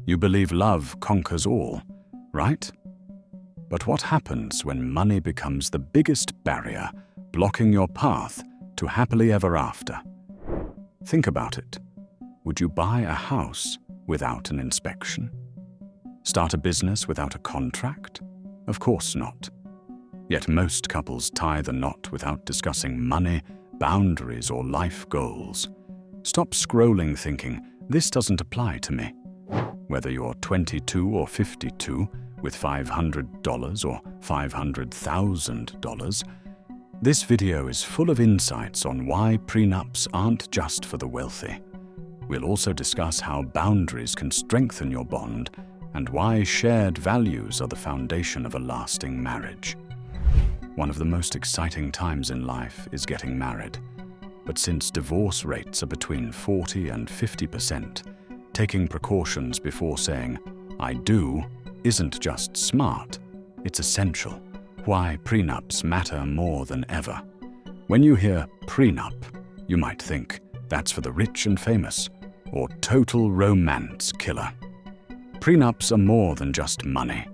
You believe love conquers all, right? But what happens when money becomes the biggest barrier blocking your path to happily ever after? Think about it. Would you buy a house without an inspection? Start a business without a contract? Of course not. Yet most couples tie the knot without discussing money, boundaries, or life goals. Stop scrolling thinking, this doesn't apply to me. Whether you're 22 or 52, with $500 or $500,000, this video is full of insights on why prenups aren't just for the wealthy. We'll also discuss how boundaries can strengthen your bond and why shared values are the foundation of a lasting marriage. One of the most exciting times in life is getting married. But since divorce rates are between 40 and 50%, taking precautions before saying, "I do," isn't just smart, it's essential. Why prenups matter more than ever. When you hear prenup, you might think that's for the rich and famous, or total romance killer. Prenups are more than just money.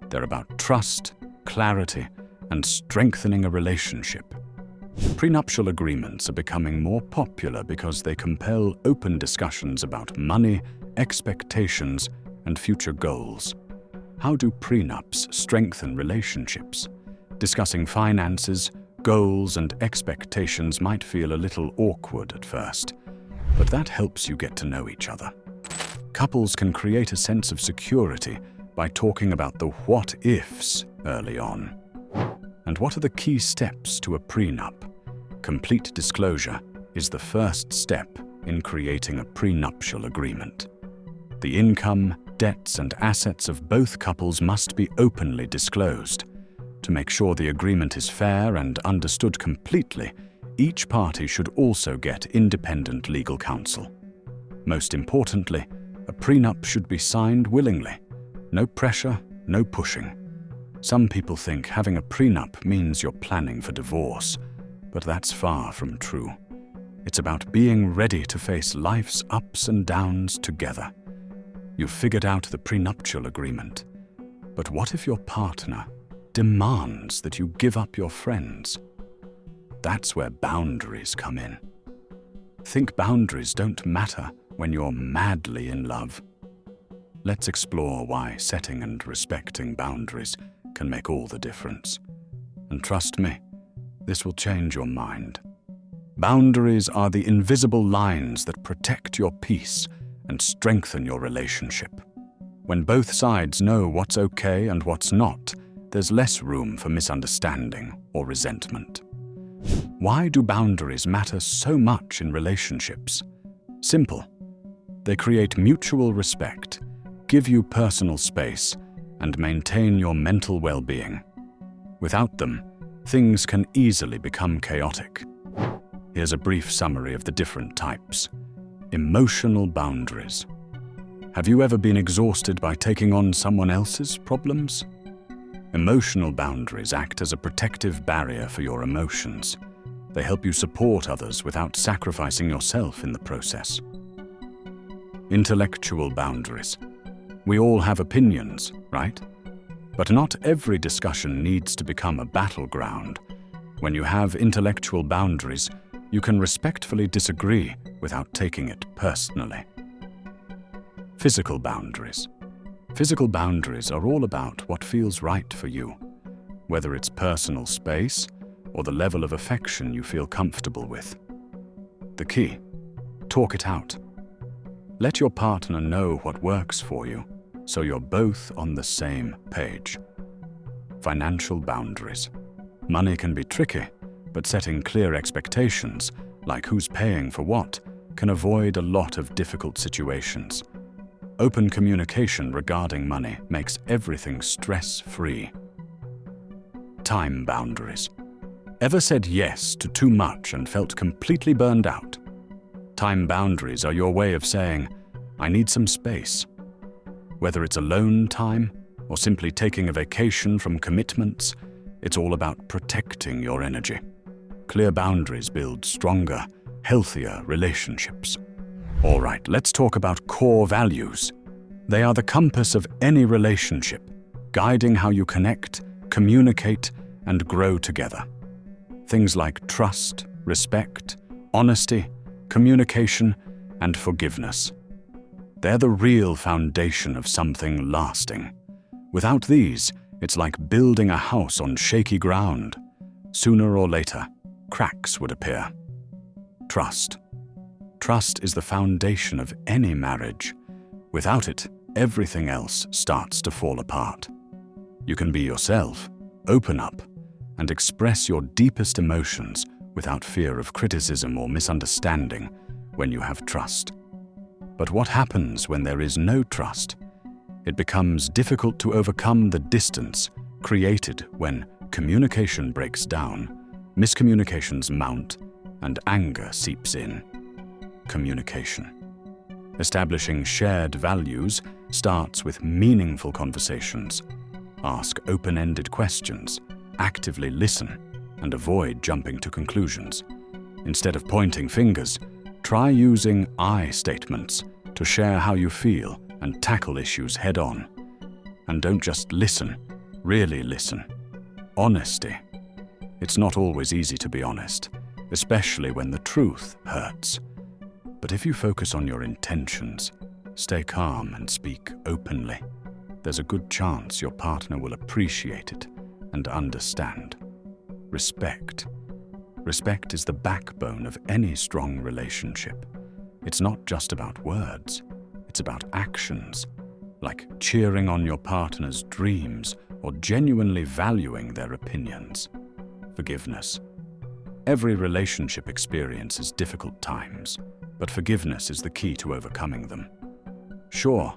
They're about trust, clarity, and strengthening a relationship. Prenuptial agreements are becoming more popular because they compel open discussions about money, expectations, and future goals. How do prenups strengthen relationships? Discussing finances, goals, and expectations might feel a little awkward at first, but that helps you get to know each other. Couples can create a sense of security by talking about the what-ifs early on. And what are the key steps to a prenup? Complete disclosure is the first step in creating a prenuptial agreement. The income, debts, and assets of both couples must be openly disclosed. To make sure the agreement is fair and understood completely, each party should also get independent legal counsel. Most importantly, a prenup should be signed willingly. No pressure, no pushing. Some people think having a prenup means you're planning for divorce, but that's far from true. It's about being ready to face life's ups and downs together. You've figured out the prenuptial agreement, but what if your partner demands that you give up your friends? That's where boundaries come in. Think boundaries don't matter when you're madly in love. Let's explore why setting and respecting boundaries can make all the difference. And trust me, this will change your mind. Boundaries are the invisible lines that protect your peace and strengthen your relationship. When both sides know what's okay and what's not, there's less room for misunderstanding or resentment. Why do boundaries matter so much in relationships? Simple. They create mutual respect, give you personal space, and maintain your mental well-being. Without them, things can easily become chaotic. Here's a brief summary of the different types. Emotional boundaries. Have you ever been exhausted by taking on someone else's problems? Emotional boundaries act as a protective barrier for your emotions. They help you support others without sacrificing yourself in the process. Intellectual boundaries. We all have opinions, right? But not every discussion needs to become a battleground. When you have intellectual boundaries, you can respectfully disagree without taking it personally. Physical boundaries. Physical boundaries are all about what feels right for you, whether it's personal space or the level of affection you feel comfortable with. The key: talk it out. Let your partner know what works for you, so you're both on the same page. Financial boundaries. Money can be tricky, but setting clear expectations, like who's paying for what, can avoid a lot of difficult situations. Open communication regarding money makes everything stress-free. Time boundaries. Ever said yes to too much and felt completely burned out? Time boundaries are your way of saying, "I need some space." Whether it's alone time or simply taking a vacation from commitments, it's all about protecting your energy. Clear boundaries build stronger, healthier relationships. All right, let's talk about core values. They are the compass of any relationship, guiding how you connect, communicate, and grow together. Things like trust, respect, honesty, communication, and forgiveness. They're the real foundation of something lasting. Without these, it's like building a house on shaky ground. Sooner or later, cracks would appear. Trust. Trust is the foundation of any marriage. Without it, everything else starts to fall apart. You can be yourself, open up, and express your deepest emotions without fear of criticism or misunderstanding when you have trust. But what happens when there is no trust? It becomes difficult to overcome the distance created when communication breaks down, miscommunications mount, and anger seeps in. Communication. Establishing shared values starts with meaningful conversations. Ask open-ended questions, actively listen, and avoid jumping to conclusions. Instead of pointing fingers, try using I statements to share how you feel and tackle issues head-on. And don't just listen, really listen. Honesty. It's not always easy to be honest, especially when the truth hurts. But if you focus on your intentions, stay calm and speak openly, there's a good chance your partner will appreciate it and understand. Respect. Respect is the backbone of any strong relationship. It's not just about words, it's about actions, like cheering on your partner's dreams or genuinely valuing their opinions. Forgiveness. Every relationship experiences difficult times, but forgiveness is the key to overcoming them. Sure,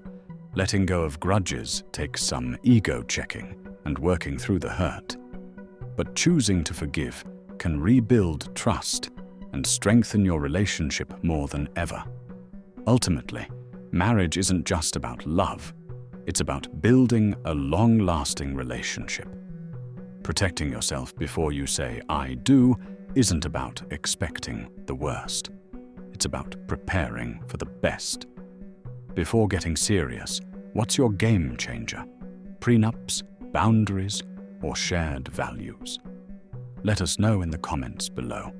letting go of grudges takes some ego checking and working through the hurt, but choosing to forgive can rebuild trust and strengthen your relationship more than ever. Ultimately, marriage isn't just about love, it's about building a long-lasting relationship. Protecting yourself before you say "I do" isn't about expecting the worst. It's about preparing for the best. Before getting serious, what's your game changer? Prenups, boundaries, or shared values? Let us know in the comments below.